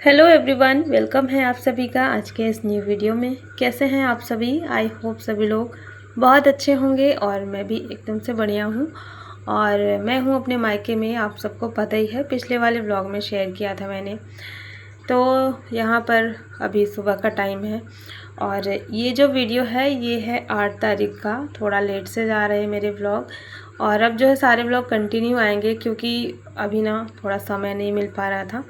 Hello everyone, welcome है आप सभी का आज के इस न्यू वीडियो में। कैसे हैं आप सभी? आई होप सभी लोग बहुत अच्छे होंगे और मैं भी एकदम से बढ़िया हूँ। और मैं हूँ अपने मायके में, आप सबको पता ही है, पिछले वाले व्लॉग में शेयर किया था मैंने। तो यहाँ पर अभी सुबह का टाइम है और ये जो वीडियो है ये है 8 तारीख का। थोड़ा लेट से जा रहे हैं मेरे व्लॉग और अब जो है सारे व्लॉग कंटिन्यू आएंगे क्योंकि अभी ना थोड़ा समय नहीं मिल पा रहा था।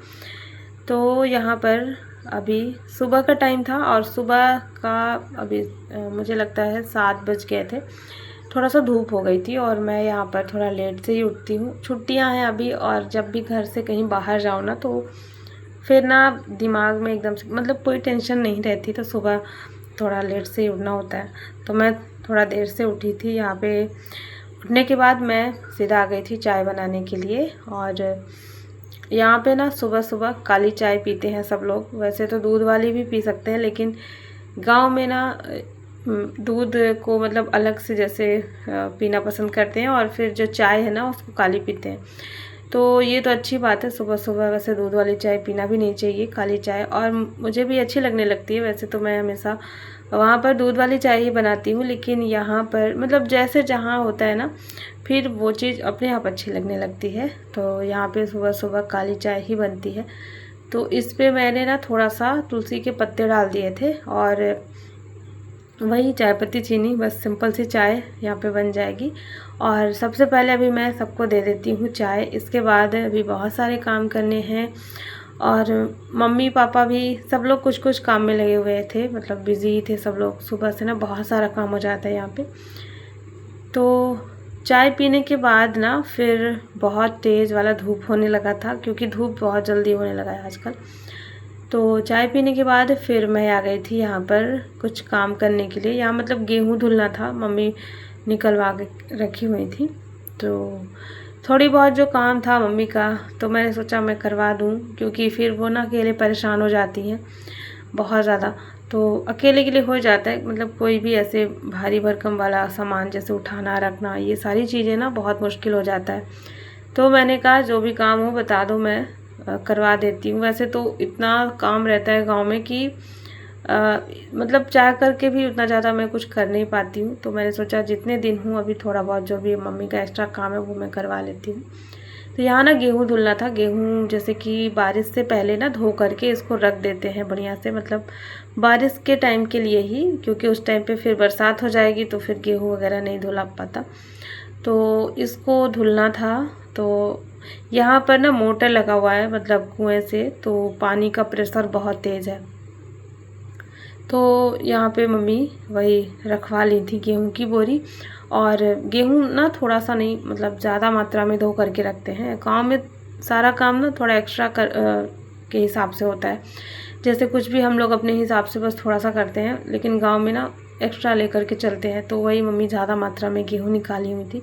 तो यहाँ पर अभी सुबह का टाइम था और सुबह का अभी मुझे लगता है 7 बज गए थे। थोड़ा सा धूप हो गई थी और मैं यहाँ पर थोड़ा लेट से ही उठती हूँ। छुट्टियाँ हैं अभी और जब भी घर से कहीं बाहर जाओ ना तो फिर ना दिमाग में एकदम से मतलब कोई टेंशन नहीं रहती, तो सुबह थोड़ा लेट से ही उठना होता है। तो मैं थोड़ा देर से उठी थी। यहाँ पे उठने के बाद मैं सीधा आ गई थी चाय बनाने के लिए। और यहाँ पे ना सुबह सुबह काली चाय पीते हैं सब लोग। वैसे तो दूध वाली भी पी सकते हैं, लेकिन गांव में ना दूध को मतलब अलग से जैसे पीना पसंद करते हैं और फिर जो चाय है ना उसको काली पीते हैं। तो ये तो अच्छी बात है, सुबह सुबह वैसे दूध वाली चाय पीना भी नहीं चाहिए, काली चाय। और मुझे भी अच्छी लगने लगती है। वैसे तो मैं हमेशा वहाँ पर दूध वाली चाय ही बनाती हूँ, लेकिन यहाँ पर मतलब जैसे जहाँ होता है ना फिर वो चीज़ अपने आप अच्छी लगने लगती है। तो यहाँ पे सुबह सुबह काली चाय ही बनती है। तो इस पे मैंने ना थोड़ा सा तुलसी के पत्ते डाल दिए थे और वही चाय पत्ती चीनी, बस सिंपल सी चाय यहाँ पे बन जाएगी। और सबसे पहले अभी मैं सबको दे देती हूँ चाय। इसके बाद अभी बहुत सारे काम करने हैं और मम्मी पापा भी सब लोग कुछ कुछ काम में लगे हुए थे, मतलब बिज़ी थे सब लोग। सुबह से ना बहुत सारा काम हो जाता है यहाँ पे। तो चाय पीने के बाद ना फिर बहुत तेज़ वाला धूप होने लगा था, क्योंकि धूप बहुत जल्दी होने लगा है आजकल। तो चाय पीने के बाद फिर मैं आ गई थी यहाँ पर कुछ काम करने के लिए। यहाँ मतलब गेहूँ धुलना था, मम्मी निकलवा के रखी हुई थी। तो थोड़ी बहुत जो काम था मम्मी का तो मैंने सोचा मैं करवा दूँ, क्योंकि फिर वो ना अकेले परेशान हो जाती हैं बहुत ज़्यादा। तो अकेले के लिए हो जाता है, मतलब कोई भी ऐसे भारी भरकम वाला सामान जैसे उठाना रखना, ये सारी चीज़ें ना बहुत मुश्किल हो जाता है। तो मैंने कहा जो भी काम हो बता दो, मैं करवा देती हूँ। वैसे तो इतना काम रहता है गांव में कि मतलब चाह करके भी उतना ज़्यादा मैं कुछ कर नहीं पाती हूँ। तो मैंने सोचा जितने दिन हूँ अभी थोड़ा बहुत जो भी मम्मी का एक्स्ट्रा काम है वो मैं करवा लेती हूँ। तो यहाँ ना गेहूँ धुलना था। गेहूँ जैसे कि बारिश से पहले ना धो करके इसको रख देते हैं बढ़िया से, मतलब बारिश के टाइम के लिए ही, क्योंकि उस टाइम पे फिर बरसात हो जाएगी तो फिर गेहूँ वगैरह नहीं धुला पाता। तो इसको धुलना था। तो यहाँ पर ना मोटर लगा हुआ है, मतलब कुएं से, तो पानी का प्रेशर बहुत तेज़ है। तो यहाँ पे मम्मी वही रखवा ली थी गेहूं की बोरी। और गेहूं ना थोड़ा सा नहीं, मतलब ज़्यादा मात्रा में धो करके रखते हैं। गांव में सारा काम ना थोड़ा एक्स्ट्रा के हिसाब से होता है। जैसे कुछ भी हम लोग अपने हिसाब से बस थोड़ा सा करते हैं, लेकिन गांव में ना एक्स्ट्रा लेकर के चलते हैं। तो वही मम्मी ज़्यादा मात्रा में गेहूँ निकाली हुई थी।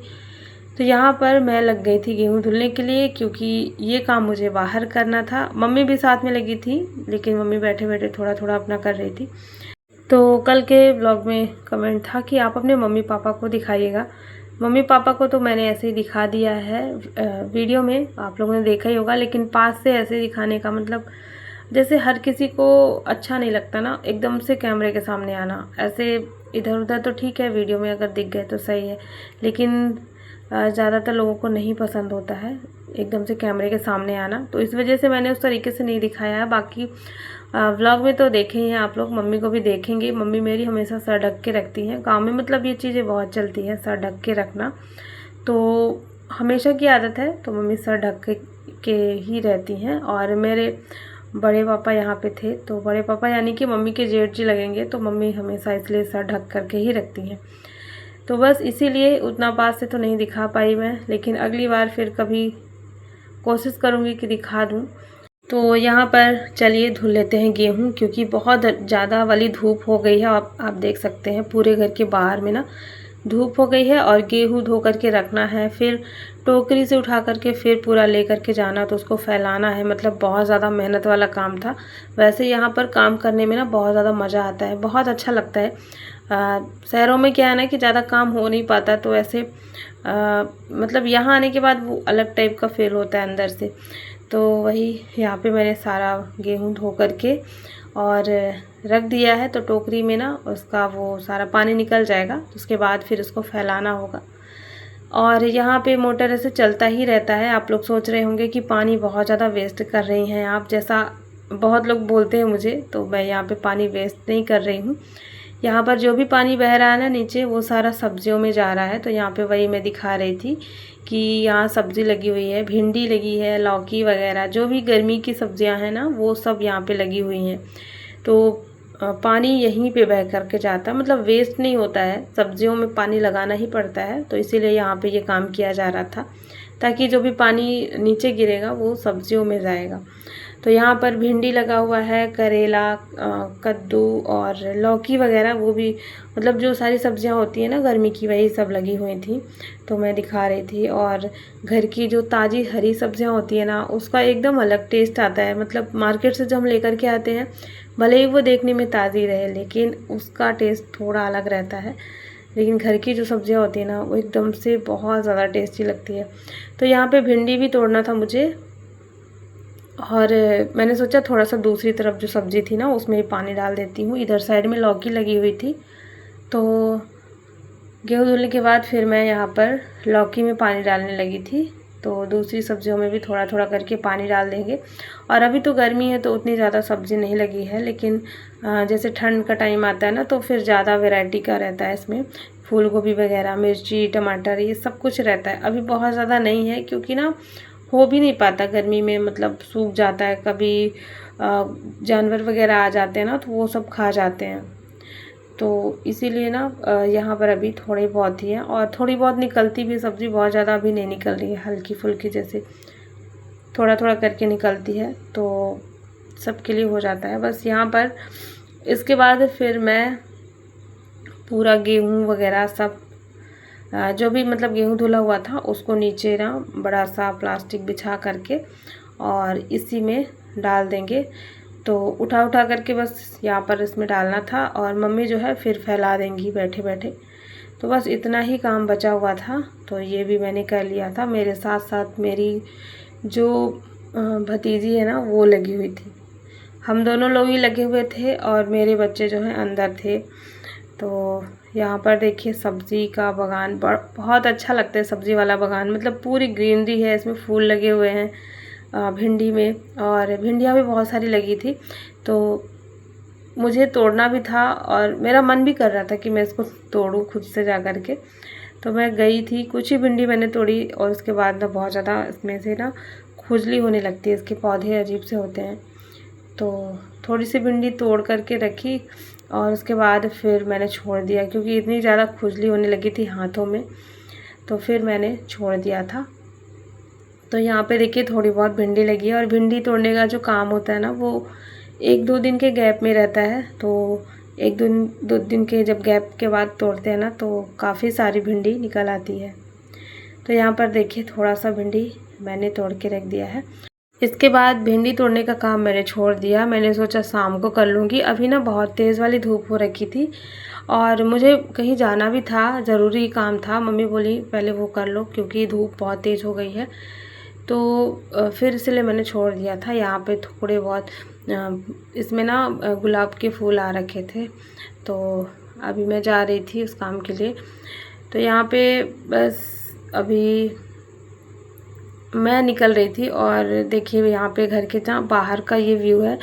तो यहाँ पर मैं लग गई थी गेहूँ धुलने के लिए, क्योंकि ये काम मुझे बाहर करना था। मम्मी भी साथ में लगी थी, लेकिन मम्मी बैठे बैठे थोड़ा थोड़ा अपना कर रही थी। तो कल के ब्लॉग में कमेंट था कि आप अपने मम्मी पापा को दिखाइएगा। मम्मी पापा को तो मैंने ऐसे ही दिखा दिया है, वीडियो में आप लोगों ने देखा ही होगा। लेकिन पास से ऐसे दिखाने का मतलब जैसे हर किसी को अच्छा नहीं लगता ना एकदम से कैमरे के सामने आना। ऐसे इधर उधर तो ठीक है, वीडियो में अगर दिख गए तो सही है, लेकिन ज़्यादातर लोगों को नहीं पसंद होता है एकदम से कैमरे के सामने आना। तो इस वजह से मैंने उस तरीके से नहीं दिखाया है। बाकी व्लॉग में तो देखे ही हैं आप लोग, मम्मी को भी देखेंगे। मम्मी मेरी हमेशा सर ढक के रखती हैं। गांव में मतलब ये चीज़ें बहुत चलती हैं, सर ढक के रखना तो हमेशा की आदत है। तो मम्मी सर ढक के ही रहती हैं। और मेरे बड़े पापा यहाँ पे थे, तो बड़े पापा यानी कि मम्मी के जेठ जी लगेंगे, तो मम्मी हमेशा इसलिए सर ढक करके ही रखती हैं। तो बस इसीलिए उतना पास से तो नहीं दिखा पाई मैं, लेकिन अगली बार फिर कभी कोशिश करूँगी कि दिखा दूँ। तो यहाँ पर चलिए धुल लेते हैं गेहूँ, क्योंकि बहुत ज़्यादा वाली धूप हो गई है। आप देख सकते हैं पूरे घर के बाहर में ना धूप हो गई है। और गेहूँ धो करके रखना है, फिर टोकरी से उठा करके फिर पूरा ले करके जाना, तो उसको फैलाना है। मतलब बहुत ज़्यादा मेहनत वाला काम था। वैसे यहाँ पर काम करने में ना बहुत ज़्यादा मज़ा आता है, बहुत अच्छा लगता है। शहरों में क्या है ना कि ज़्यादा काम हो नहीं पाता, तो ऐसे मतलब यहाँ आने के बाद वो अलग टाइप का फील होता है अंदर से। तो वही यहाँ पे मैंने सारा गेहूँ धो करके और रख दिया है। तो टोकरी में ना उसका वो सारा पानी निकल जाएगा, तो उसके बाद फिर उसको फैलाना होगा। और यहाँ पे मोटर ऐसे चलता ही रहता है। आप लोग सोच रहे होंगे कि पानी बहुत ज़्यादा वेस्ट कर रही हैं आप, जैसा बहुत लोग बोलते हैं मुझे, तो मैं यहाँ पे पानी वेस्ट नहीं कर रही हूँ। यहाँ पर जो भी पानी बह रहा है ना नीचे, वो सारा सब्जियों में जा रहा है। तो यहाँ पे वही मैं दिखा रही थी कि यहाँ सब्ज़ी लगी हुई है, भिंडी लगी है, लौकी वगैरह, जो भी गर्मी की सब्जियाँ हैं ना वो सब यहाँ पे लगी हुई हैं। तो पानी यहीं पे बह करके जाता है, मतलब वेस्ट नहीं होता है। सब्जियों में पानी लगाना ही पड़ता है, तो इसीलिए यहाँ पे ये काम किया जा रहा था, ताकि जो भी पानी नीचे गिरेगा वो सब्जियों में जाएगा। तो यहाँ पर भिंडी लगा हुआ है, करेला, कद्दू और लौकी वगैरह, वो भी मतलब जो सारी सब्जियाँ होती हैं ना गर्मी की, वही सब लगी हुई थी। तो मैं दिखा रही थी। और घर की जो ताज़ी हरी सब्जियाँ होती है ना, उसका एकदम अलग टेस्ट आता है। मतलब मार्केट से जो हम लेकर के आते हैं, भले ही वो देखने में ताज़ी रहे, लेकिन उसका टेस्ट थोड़ा अलग रहता है। लेकिन घर की जो सब्जियाँ होती हैं ना, वो एकदम से बहुत ज़्यादा टेस्टी लगती है। तो यहाँ पे भिंडी भी तोड़ना था मुझे, और मैंने सोचा थोड़ा सा दूसरी तरफ जो सब्ज़ी थी ना उसमें पानी डाल देती हूँ। इधर साइड में लौकी लगी हुई थी, तो गेहूँ धुलने के बाद फिर मैं यहाँ पर लौकी में पानी डालने लगी थी। तो दूसरी सब्जियों में भी थोड़ा थोड़ा करके पानी डाल देंगे। और अभी तो गर्मी है तो उतनी ज़्यादा सब्ज़ी नहीं लगी है, लेकिन जैसे ठंड का टाइम आता है ना, तो फिर ज़्यादा वैरायटी का रहता है इसमें। फूल गोभी वगैरह, मिर्ची, टमाटर, ये सब कुछ रहता है। अभी बहुत ज़्यादा नहीं है, क्योंकि ना हो भी नहीं पाता गर्मी में, मतलब सूख जाता है। कभी जानवर वगैरह आ जाते हैं ना, तो वो सब खा जाते हैं। तो इसीलिए ना यहाँ पर अभी थोड़ी बहुत ही है, और थोड़ी बहुत निकलती भी सब्ज़ी, बहुत ज़्यादा अभी नहीं निकल रही है, हल्की फुल्की जैसे थोड़ा थोड़ा करके निकलती है, तो सबके लिए हो जाता है बस यहाँ पर। इसके बाद फिर मैं पूरा गेहूँ वगैरह सब जो भी मतलब गेहूँ धुला हुआ था उसको नीचे ना बड़ा सा प्लास्टिक बिछा करके और इसी में डाल देंगे। तो उठा उठा करके बस यहाँ पर इसमें डालना था, और मम्मी जो है फिर फैला देंगी बैठे बैठे। तो बस इतना ही काम बचा हुआ था, तो ये भी मैंने कर लिया था। मेरे साथ साथ मेरी जो भतीजी है ना वो लगी हुई थी। हम दोनों लोग ही लगे हुए थे, और मेरे बच्चे जो हैं अंदर थे। तो यहाँ पर देखिए सब्ज़ी का बगान बहुत अच्छा लगता है। सब्ज़ी वाला बगान मतलब पूरी ग्रीनरी है, इसमें फूल लगे हुए हैं भिंडी में, और भिंडियाँ भी बहुत सारी लगी थी। तो मुझे तोड़ना भी था, और मेरा मन भी कर रहा था कि मैं इसको तोड़ूं खुद से जा कर के। तो मैं गई थी, कुछ ही भिंडी मैंने तोड़ी, और उसके बाद ना बहुत ज़्यादा इसमें से ना खुजली होने लगती है। इसके पौधे अजीब से होते हैं। तो थोड़ी सी भिंडी तोड़ करके रखी, और उसके बाद फिर मैंने छोड़ दिया, क्योंकि इतनी ज़्यादा खुजली होने लगी थी हाथों में। तो फिर मैंने छोड़ दिया था। तो यहाँ पे देखिए थोड़ी बहुत भिंडी लगी है, और भिंडी तोड़ने का जो काम होता है ना वो 1-2 दिन के गैप में रहता है। तो 1-2 दिन के जब गैप के बाद तोड़ते हैं ना, तो काफ़ी सारी भिंडी निकल आती है। तो यहाँ पर देखिए थोड़ा सा भिंडी मैंने तोड़ के रख दिया है। इसके बाद भिंडी तोड़ने का काम मैंने छोड़ दिया। मैंने सोचा शाम को कर लूँगी। अभी ना बहुत तेज़ वाली धूप हो रखी थी, और मुझे कहीं जाना भी था, ज़रूरी काम था। मम्मी बोली पहले वो कर लो, क्योंकि धूप बहुत तेज़ हो गई है। तो फिर इसलिए मैंने छोड़ दिया था। यहाँ पे थोड़े बहुत इसमें ना गुलाब के फूल आ रखे थे, तो अभी मैं जा रही थी उस काम के लिए। तो यहाँ पे बस अभी मैं निकल रही थी, और देखिए यहाँ पे घर के जहाँ बाहर का ये व्यू है।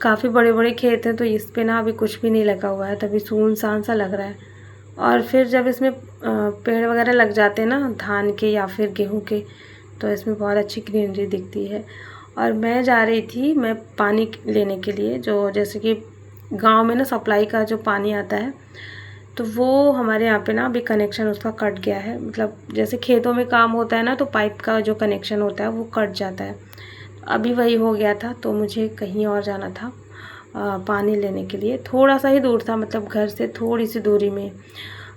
काफ़ी बड़े बड़े खेत हैं, तो इस पे ना अभी कुछ भी नहीं लगा हुआ है, तभी सुनसान सा लग रहा है। और फिर जब इसमें पेड़ वगैरह लग जाते हैं ना धान के या फिर गेहूं के, तो इसमें बहुत अच्छी ग्रीनरी दिखती है। और मैं जा रही थी मैं पानी लेने के लिए, जो जैसे कि गांव में ना सप्लाई का जो पानी आता है, तो वो हमारे यहाँ पे ना अभी कनेक्शन उसका कट गया है। मतलब जैसे खेतों में काम होता है ना, तो पाइप का जो कनेक्शन होता है वो कट जाता है। अभी वही हो गया था, तो मुझे कहीं और जाना था पानी लेने के लिए। थोड़ा सा ही दूर था, मतलब घर से थोड़ी सी दूरी में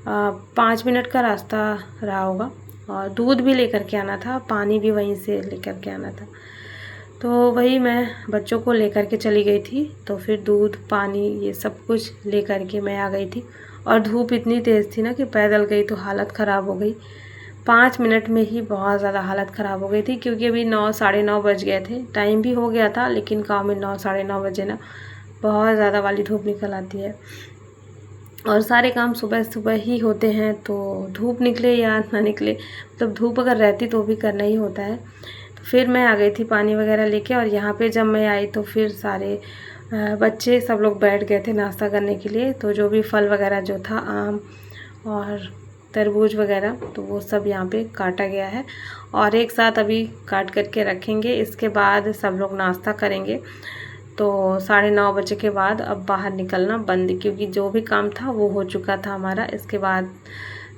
5 मिनट का रास्ता रहा होगा। और दूध भी लेकर के आना था, पानी भी वहीं से लेकर के आना था। तो वही मैं बच्चों को लेकर के चली गई थी। तो फिर दूध, पानी, ये सब कुछ लेकर के मैं आ गई थी। और धूप इतनी तेज़ थी ना कि पैदल गई तो हालत ख़राब हो गई। 5 मिनट में ही बहुत ज़्यादा हालत ख़राब हो गई थी, क्योंकि अभी 9 साढ़े 9 बज गए थे। टाइम भी हो गया था, लेकिन गाँव में 9 साढ़े 9 बजे ना बहुत ज़्यादा वाली धूप निकल आती है, और सारे काम सुबह सुबह ही होते हैं, तो धूप निकले या ना निकले, मतलब धूप अगर रहती तो भी करना ही होता है। तो फिर मैं आ गई थी पानी वगैरह लेके, और यहाँ पे जब मैं आई तो फिर सारे बच्चे सब लोग बैठ गए थे नाश्ता करने के लिए। तो जो भी फल वगैरह जो था, आम और तरबूज वगैरह, तो वो सब यहाँ पे काटा गया है, और एक साथ अभी काट करके रखेंगे। इसके बाद सब लोग नाश्ता करेंगे। तो 9:30 बजे के बाद अब बाहर निकलना बंद, क्योंकि जो भी काम था वो हो चुका था हमारा। इसके बाद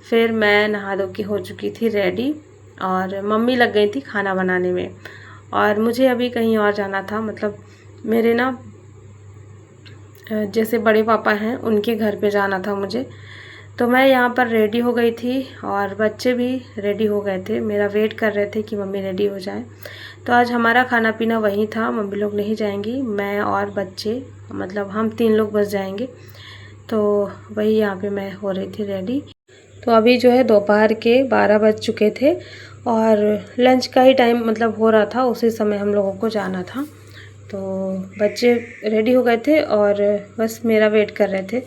फिर मैं नहा धो के हो चुकी थी रेडी, और मम्मी लग गई थी खाना बनाने में, और मुझे अभी कहीं और जाना था। मतलब मेरे ना जैसे बड़े पापा हैं, उनके घर पे जाना था मुझे। तो मैं यहाँ पर रेडी हो गई थी, और बच्चे भी रेडी हो गए थे, मेरा वेट कर रहे थे कि मम्मी रेडी हो जाए। तो आज हमारा खाना पीना वहीं था, मम्मी लोग नहीं जाएंगी, मैं और बच्चे, मतलब हम 3 लोग बस जाएंगे। तो वही यहाँ पे मैं हो रही थी रेडी। तो अभी जो है दोपहर के 12 बज चुके थे, और लंच का ही टाइम मतलब हो रहा था, उसी समय हम लोगों को जाना था। तो बच्चे रेडी हो गए थे और बस मेरा वेट कर रहे थे।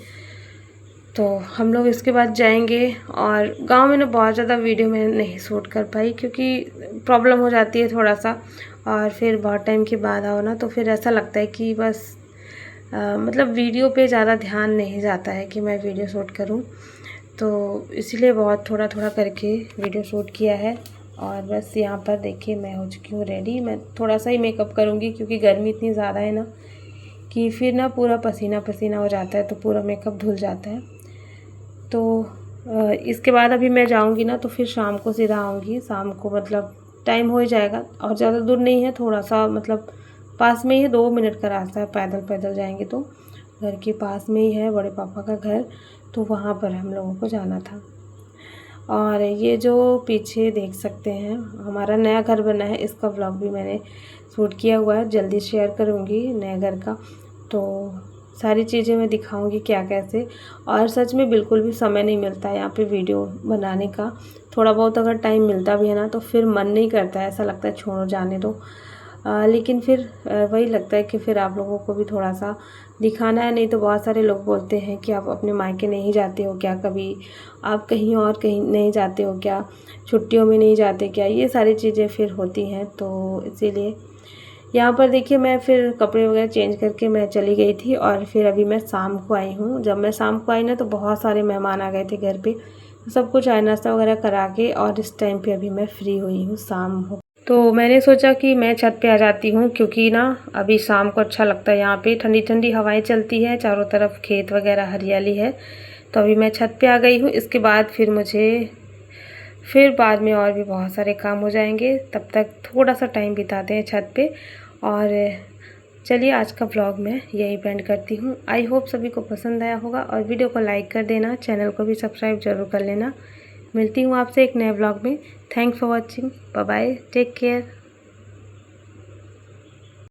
तो हम लोग इसके बाद जाएंगे, और गांव में ना बहुत ज़्यादा वीडियो में नहीं शूट कर पाई, क्योंकि प्रॉब्लम हो जाती है थोड़ा सा, और फिर बहुत टाइम के बाद आओ ना, तो फिर ऐसा लगता है कि बस मतलब वीडियो पे ज़्यादा ध्यान नहीं जाता है कि मैं वीडियो शूट करूं। तो इसीलिए बहुत थोड़ा थोड़ा करके वीडियो शूट किया है। और बस यहाँ पर देखिए मैं हो चुकी हूँ रेडी। मैं थोड़ा सा ही मेकअप करूँगी, क्योंकि गर्मी इतनी ज़्यादा है ना कि फिर ना पूरा पसीना पसीना हो जाता है, तो पूरा मेकअप धुल जाता है। तो इसके बाद अभी मैं जाऊँगी ना, तो फिर शाम को सीधा आऊँगी। शाम को मतलब टाइम हो ही जाएगा, और ज़्यादा दूर नहीं है, थोड़ा सा मतलब पास में ही है, 2 मिनट का रास्ता है, पैदल पैदल जाएंगे तो घर के पास में ही है बड़े पापा का घर। तो वहाँ पर हम लोगों को जाना था। और ये जो पीछे देख सकते हैं हमारा नया घर बना है, इसका व्लॉग भी मैंने शूट किया हुआ है, जल्दी शेयर करूँगी नए घर का। तो सारी चीज़ें मैं दिखाऊंगी क्या कैसे। और सच में बिल्कुल भी समय नहीं मिलता है यहाँ पे वीडियो बनाने का। थोड़ा बहुत अगर टाइम मिलता भी है ना, तो फिर मन नहीं करता है, ऐसा लगता है छोड़ो जाने दो। लेकिन फिर वही लगता है कि फिर आप लोगों को भी थोड़ा सा दिखाना है। नहीं तो बहुत सारे लोग बोलते हैं कि आप अपने मायके नहीं जाते हो क्या, कभी आप कहीं और कहीं नहीं जाते हो क्या, छुट्टियों में नहीं जाते क्या, ये सारी चीज़ें फिर होती हैं। तो इसीलिए यहाँ पर देखिए मैं फिर कपड़े वगैरह चेंज करके मैं चली गई थी, और फिर अभी मैं शाम को आई हूँ। जब मैं शाम को आई ना, तो बहुत सारे मेहमान आ गए थे घर पे, सब कुछ चाय नाश्ता वगैरह करा के, और इस टाइम पे अभी मैं फ्री हुई हूँ, शाम हो। तो मैंने सोचा कि मैं छत पे आ जाती हूँ, क्योंकि ना अभी शाम को अच्छा लगता है, यहाँ पे ठंडी ठंडी हवाएं चलती है, चारों तरफ खेत वगैरह हरियाली है। तो अभी मैं छत पे आ गई हूँ। इसके बाद फिर बाद में और भी बहुत सारे काम हो जाएंगे, तब तक थोड़ा सा टाइम बिताते हैं छत पे। और चलिए आज का व्लॉग मैं यही एंड करती हूँ। आई होप सभी को पसंद आया होगा, और वीडियो को लाइक कर देना, चैनल को भी सब्सक्राइब जरूर कर लेना। मिलती हूँ आपसे एक नए व्लॉग में। Thanks for watching, bye bye, take care.